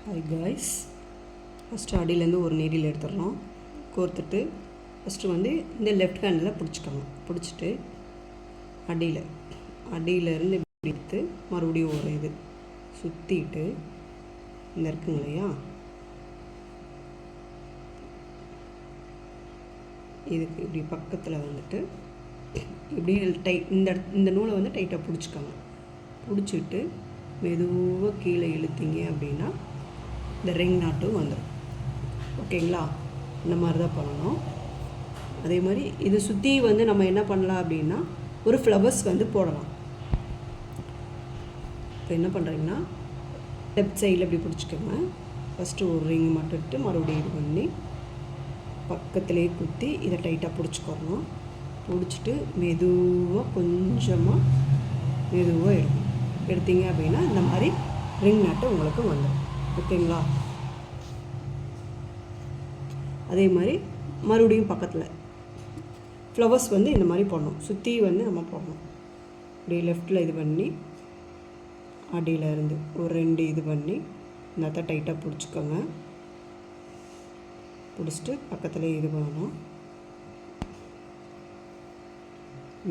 Hi guys, first அடியிலேருந்து ஒரு needle எடுத்துடுறோம். கோர்த்துட்டு first வந்து இந்த லெஃப்ட் ஹேண்டில் பிடிச்சிக்கோங்க. பிடிச்சிட்டு அடியிலேருந்து இப்படி எடுத்து மறுபடியும் ஒரு இது சுற்றிட்டு இந்த இருக்குங்க இல்லையா, இதுக்கு இப்படி பக்கத்தில் வந்துட்டு இப்படி இந்த நூலை வந்து டைட்டாக பிடிச்சிக்கோங்க. பிடிச்சிட்டு மெதுவாக கீழே இழுத்தீங்க அப்படின்னா இந்த ரிங் நாட்டும் வந்துடும். ஓகேங்களா? இந்த மாதிரி தான் பண்ணணும். அதே மாதிரி இதை சுற்றி வந்து நம்ம என்ன பண்ணலாம் அப்படின்னா ஒரு ஃப்ளவர்ஸ் வந்து போடலாம். இப்போ என்ன பண்ணுறீங்கன்னா லெஃப்ட் சைடில் இப்படி பிடிச்சிக்கோங்க. ஃபஸ்ட்டு ஒரு ரிங் மட்டும் இட்டு மறுபடியும் இது பண்ணி பக்கத்துலேயே குத்தி இதை டைட்டாக பிடிச்சிக்கணும். பிடிச்சிட்டு கொஞ்சமாக மெதுவாக எடுத்தீங்க அப்படின்னா இந்த மாதிரி ரிங் நாட்டு உங்களுக்கு வந்துடும். ஓகேங்களா? அதே மாதிரி மறுபடியும் பக்கத்தில் ஃப்ளவர்ஸ் வந்து இந்த மாதிரி போடணும். சுற்றி வந்து நம்ம போடணும். அப்படியே லெஃப்டில் இது பண்ணி அடியில் இருந்து ஒரு 2 இது பண்ணி இந்த டைட்டாக பிடிச்சிக்கோங்க. பிடிச்சிட்டு பக்கத்துலேயே இது பண்ணணும்.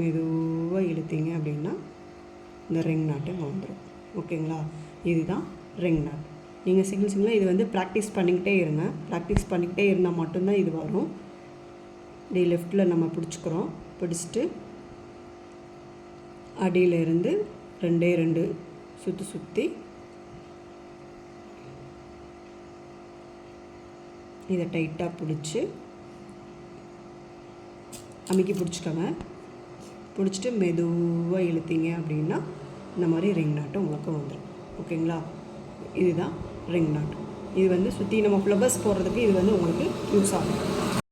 மெதுவாக இழுத்தீங்க அப்படின்னா இந்த ரிங் நாட்டு வந்துடும். ஓகேங்களா? இதுதான் ரிங் நாட். நீங்கள் சிங்கிளாக இது வந்து ப்ராக்டிஸ் பண்ணிக்கிட்டே இருங்க. ப்ராக்டிஸ் பண்ணிக்கிட்டே இருந்தால் மட்டும்தான் இது வரும். இப்படி லெஃப்டில் நம்ம பிடிச்சிக்கிறோம். பிடிச்சிட்டு அடியிலேருந்து 2 சுற்றி இதை டைட்டாக பிடிச்சி அமுக்கி பிடிச்சிக்கோங்க. பிடிச்சிட்டு மெதுவாக இழுத்தீங்க அப்படின்னா இந்த மாதிரி ரிங் நாட்டு உங்களுக்கு வந்துடும். ஓகேங்களா? இதுதான் ரிங் நாட். இது வந்து சுற்றி நம்ம ஃப்ளவர்ஸ் போடுறதுக்கு இது வந்து உங்களுக்கு யூஸ் ஆகும்.